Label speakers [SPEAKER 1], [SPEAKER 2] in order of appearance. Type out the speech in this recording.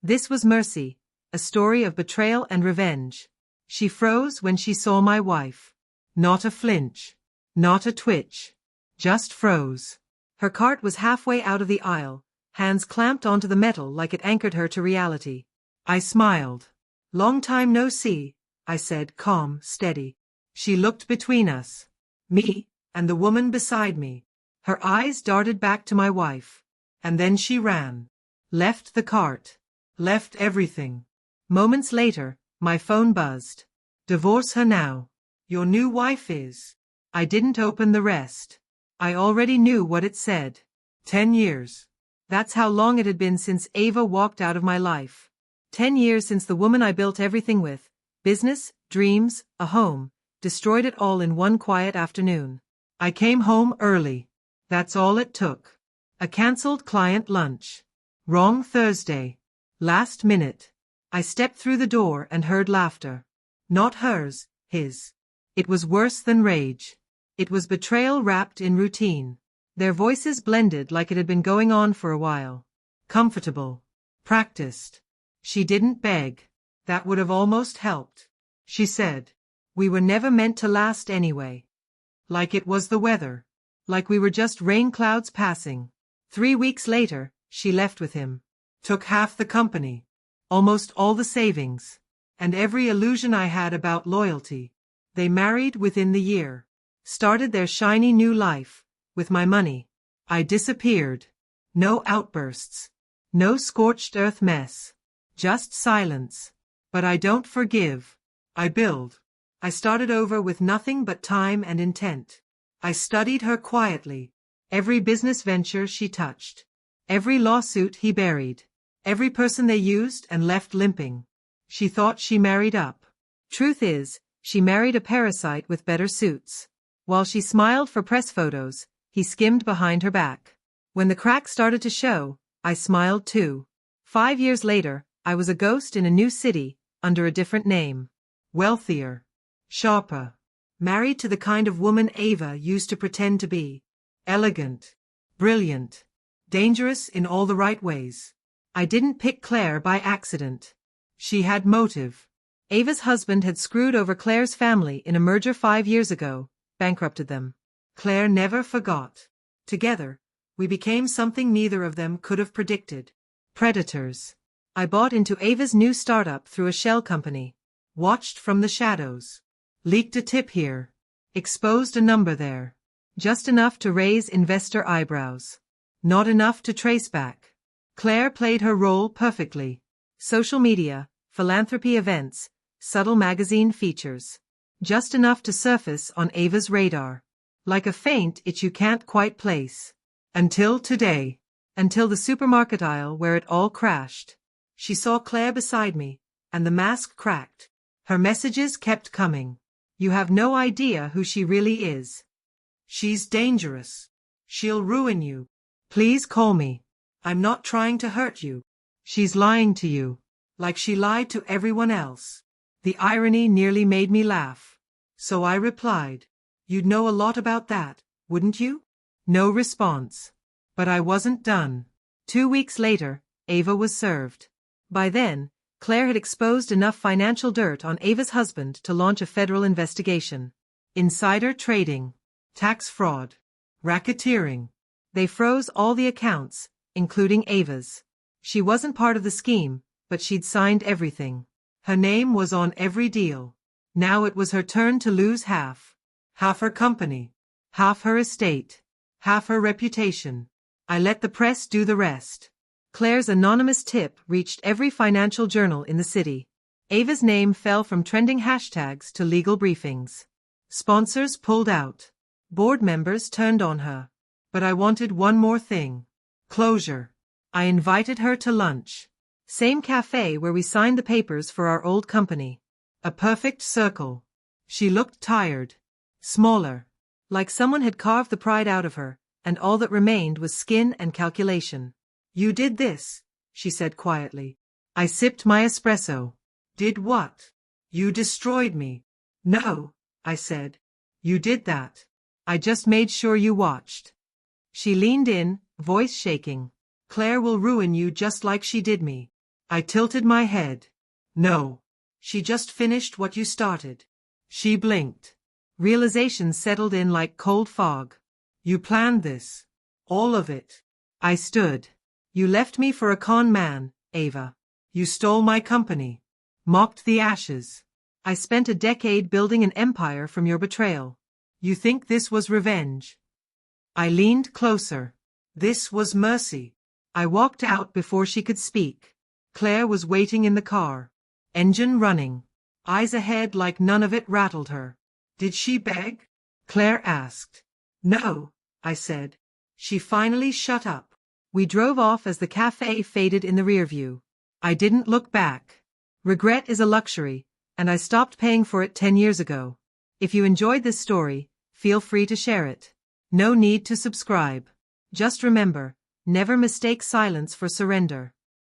[SPEAKER 1] This was Mercy, a story of betrayal and revenge. She froze when she saw my wife. Not a flinch. Not a twitch. Just froze. Her cart was halfway out of the aisle, hands clamped onto the metal like it anchored her to reality. I smiled. "Long time no see," I said, calm, steady. She looked between us. Me, and the woman beside me. Her eyes darted back to my wife. And then she ran. Left the cart. Left everything. Moments later, my phone buzzed. "Divorce her now. Your new wife is." I didn't open the rest. I already knew what it said. 10 years. That's how long it had been since Ava walked out of my life. 10 years since the woman I built everything with, business, dreams, a home, destroyed it all in one quiet afternoon. I came home early. That's all it took. A cancelled client lunch. Wrong Thursday. Last minute. I stepped through the door and heard laughter. Not hers, his. It was worse than rage. It was betrayal wrapped in routine. Their voices blended like it had been going on for a while. Comfortable. Practiced. She didn't beg. That would have almost helped. She said, "We were never meant to last anyway." Like it was the weather. Like we were just rain clouds passing. 3 weeks later, she left with him. Took half the company. Almost all the savings. And every illusion I had about loyalty. They married within the year. Started their shiny new life. With my money. I disappeared. No outbursts. No scorched earth mess. Just silence. But I don't forgive. I build. I started over with nothing but time and intent. I studied her quietly. Every business venture she touched. Every lawsuit he buried. Every person they used and left limping. She thought she married up. Truth is, she married a parasite with better suits. While she smiled for press photos, he skimmed behind her back. When the cracks started to show, I smiled too. 5 years later, I was a ghost in a new city, under a different name. Wealthier. Sharper. Married to the kind of woman Ava used to pretend to be. Elegant. Brilliant. Dangerous in all the right ways. I didn't pick Claire by accident. She had motive. Ava's husband had screwed over Claire's family in a merger 5 years ago, bankrupted them. Claire never forgot. Together, we became something neither of them could have predicted. Predators. I bought into Ava's new startup through a shell company. Watched from the shadows. Leaked a tip here. Exposed a number there. Just enough to raise investor eyebrows. Not enough to trace back. Claire played her role perfectly. Social media, philanthropy events, subtle magazine features. Just enough to surface on Ava's radar. Like a faint itch you can't quite place. Until today. Until the supermarket aisle where it all crashed. She saw Claire beside me, and the mask cracked. Her messages kept coming. "You have no idea who she really is. She's dangerous. She'll ruin you. Please call me. I'm not trying to hurt you. She's lying to you. Like she lied to everyone else." The irony nearly made me laugh. So I replied, "You'd know a lot about that, wouldn't you?" No response. But I wasn't done. 2 weeks later, Ava was served. By then, Claire had exposed enough financial dirt on Ava's husband to launch a federal investigation. Insider trading. Tax fraud. Racketeering. They froze all the accounts, including Ava's. She wasn't part of the scheme, but she'd signed everything. Her name was on every deal. Now it was her turn to lose half. Half her company. Half her estate. Half her reputation. I let the press do the rest. Claire's anonymous tip reached every financial journal in the city. Ava's name fell from trending hashtags to legal briefings. Sponsors pulled out. Board members turned on her. But I wanted one more thing. Closure. I invited her to lunch. Same cafe where we signed the papers for our old company. A perfect circle. She looked tired. Smaller. Like someone had carved the pride out of her, and all that remained was skin and calculation. "You did this," she said quietly. I sipped my espresso. "Did what?" "You destroyed me." "No," I said. "You did that. I just made sure you watched." She leaned in, voice shaking. "Claire will ruin you just like she did me. I tilted my head. No. She just finished what you started. She blinked. Realization settled in like cold fog. You planned this. All of it. I stood. You left me for a con man, Ava. You stole my company. Mocked the ashes. I spent a decade building an empire from your betrayal. You think this was revenge? I leaned closer. This was mercy. I walked out before she could speak. Claire was waiting in the car. Engine running. Eyes ahead like none of it rattled her. Did she beg? Claire asked. No, I said. She finally shut up. We drove off as the cafe faded in the rearview. I didn't look back. Regret is a luxury, and I stopped paying for it 10 years ago. If you enjoyed this story, feel free to share it. No need to subscribe. Just remember, never mistake silence for surrender.